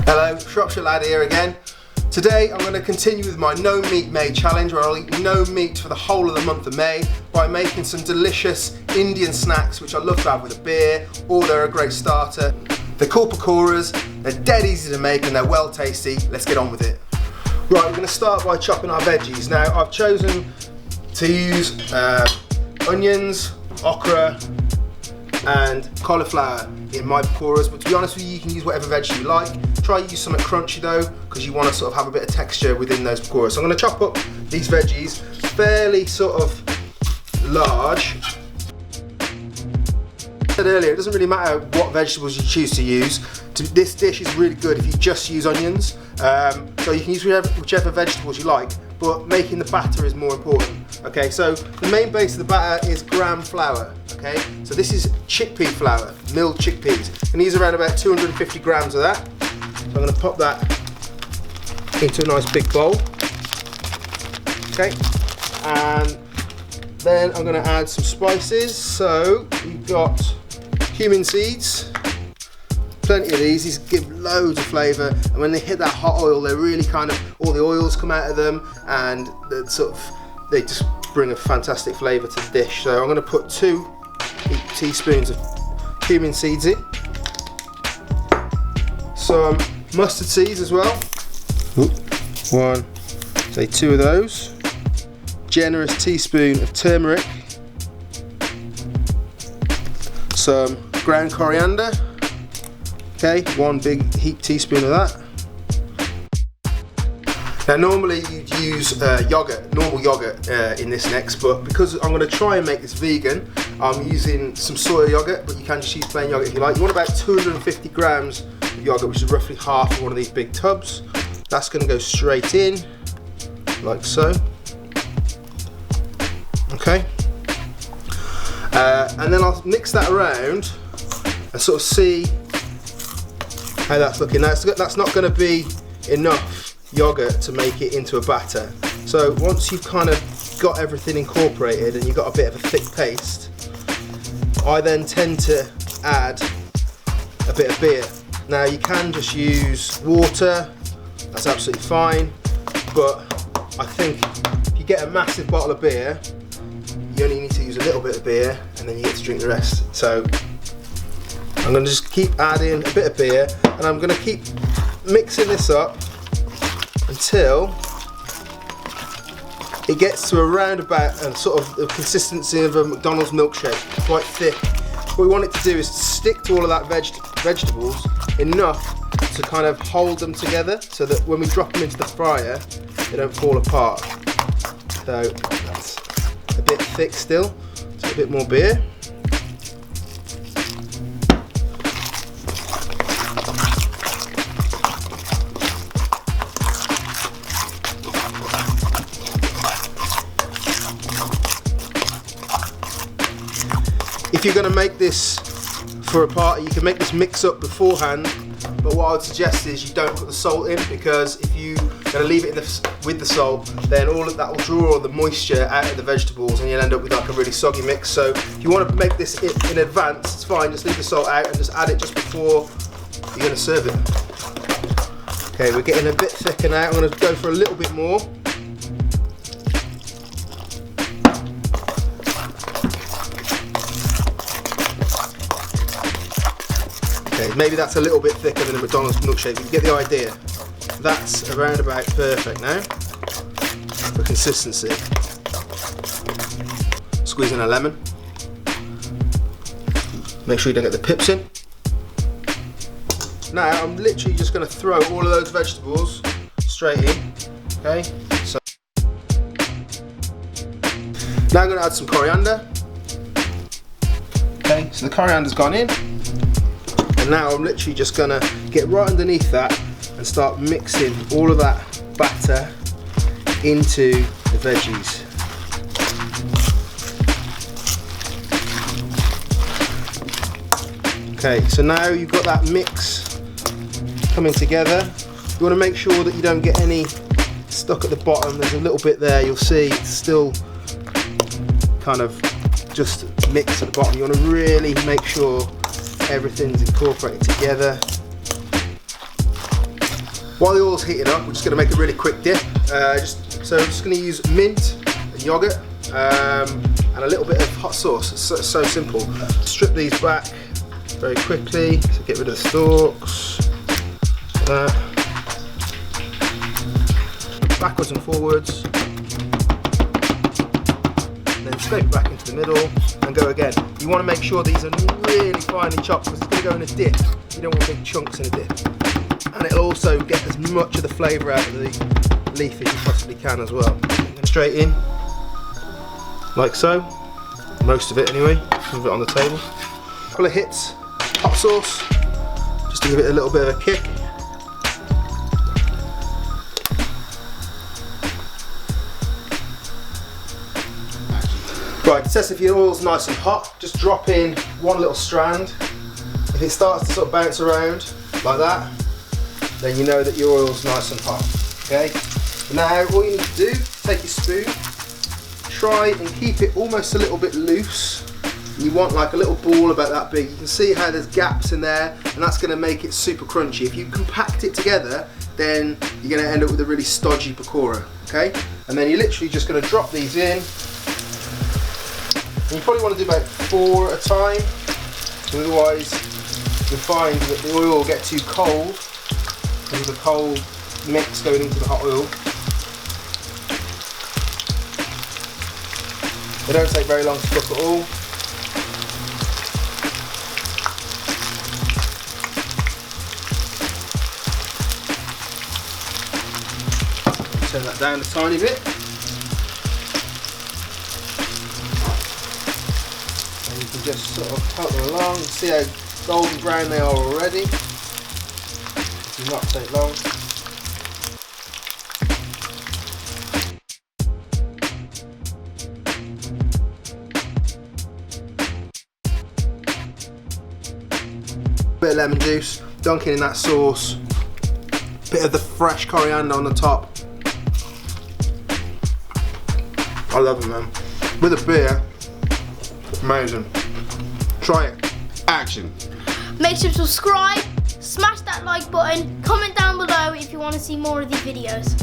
Hello, Shropshire Lad here again. Today I'm going to continue with my no meat May challenge, where I'll eat no meat for the whole of the month of May by making some delicious Indian snacks which I love to have with a beer, or they're a great starter. They're called pakoras, they're dead easy to make and they're well tasty. Let's get on with it. Right, we're going to start by chopping our veggies. Now I've chosen to use onions, okra and cauliflower in my pakoras, but to be honest with you, you can use whatever veg you like. Try to use something crunchy though, because you want to sort of have a bit of texture within those pakoras. So I'm going to chop up these veggies fairly sort of large. I said earlier, it doesn't really matter what vegetables you choose to use. This dish is really good if you just use onions. So you can use whichever vegetables you like, but making the batter is more important. Okay, so the main base of the batter is gram flour. Okay, so this is chickpea flour, milled chickpeas, and these are around about 250 grams of that. So I'm going to pop that into a nice big bowl. Okay, and then I'm going to add some spices. So we've got cumin seeds. Plenty of these give loads of flavour, and when they hit that hot oil, they really kind of, all the oils come out of them, and they just bring a fantastic flavour to the dish. So I'm going to put 2 teaspoons of cumin seeds in, some mustard seeds as well, 2 of those, generous teaspoon of turmeric, some ground coriander. Okay, 1 big heaped teaspoon of that. Now normally you'd use normal yogurt in this next, but because I'm going to try and make this vegan, I'm using some soy yogurt, but you can just use plain yogurt if you like. You want about 250 grams of yogurt, which is roughly half of one of these big tubs. That's going to go straight in, like so. Okay. And then I'll mix that around and sort of see how that's looking. Now that's not going to be enough yogurt to make it into a batter. So once you've kind of got everything incorporated and you've got a bit of a thick paste, I then tend to add a bit of beer. Now you can just use water, that's absolutely fine, but I think if you get a massive bottle of beer, you only need to use a little bit of beer and then you get to drink the rest. So I'm going to just keep adding a bit of beer, and I'm going to keep mixing this up until it gets to around about sort of the consistency of a McDonald's milkshake, quite thick. What we want it to do is stick to all of that vegetables enough to kind of hold them together, so that when we drop them into the fryer, they don't fall apart. So that's a bit thick still, so a bit more beer. If you're going to make this for a party, you can make this mix up beforehand, but what I would suggest is you don't put the salt in, because if you're going to leave it with the salt, then all of that will draw all the moisture out of the vegetables and you'll end up with like a really soggy mix. So if you want to make this in advance, it's fine, just leave the salt out and just add it just before you're going to serve it. Okay, we're getting a bit thicker now. I'm going to go for a little bit more. Okay, maybe that's a little bit thicker than a McDonald's milkshake, but you get the idea. That's around about perfect now for consistency. Squeeze in a lemon. Make sure you don't get the pips in. Now I'm literally just going to throw all of those vegetables straight in. Okay, so now I'm going to add some coriander. Okay, so the coriander's gone in. And now I'm literally just going to get right underneath that and start mixing all of that batter into the veggies. Okay, so now you've got that mix coming together. You want to make sure that you don't get any stuck at the bottom. There's a little bit there, you'll see it's still kind of just mixed at the bottom. You want to really make sure everything's incorporated together. While the oil's heating up, we're just going to make a really quick dip. So I'm just going to use mint and yogurt and a little bit of hot sauce. It's so simple. Strip these back very quickly, so get rid of the stalks. Backwards and forwards. And then scrape it back into the middle and go again. You want to make sure these are really finely chopped because it's going to go in a dip. You don't want big chunks in a dip. And it'll also get as much of the flavour out of the leaf as you possibly can as well. Straight in, like so. Most of it anyway. Some of it on the table. A couple of hits, hot sauce, just to give it a little bit of a kick. Right, it says if your oil's nice and hot, just drop in one little strand. If it starts to sort of bounce around like that, then you know that your oil's nice and hot. Okay? Now all you need to do, take your spoon, try and keep it almost a little bit loose. You want like a little ball about that big. You can see how there's gaps in there, and that's going to make it super crunchy. If you compact it together, then you're going to end up with a really stodgy pakora. Okay? And then you're literally just going to drop these in. And you probably want to do about 4 at a time, otherwise you'll find that the oil will get too cold because of the cold mix going into the hot oil. They don't take very long to cook at all. Turn that down a tiny bit. And you can just sort of help them along and see how golden brown they are already. It does not take long. Bit of lemon juice, dunk it in that sauce, bit of the fresh coriander on the top. I love it, man. With a beer, amazing. Try it. Action. Make sure to subscribe, smash that like button, comment down below if you want to see more of these videos.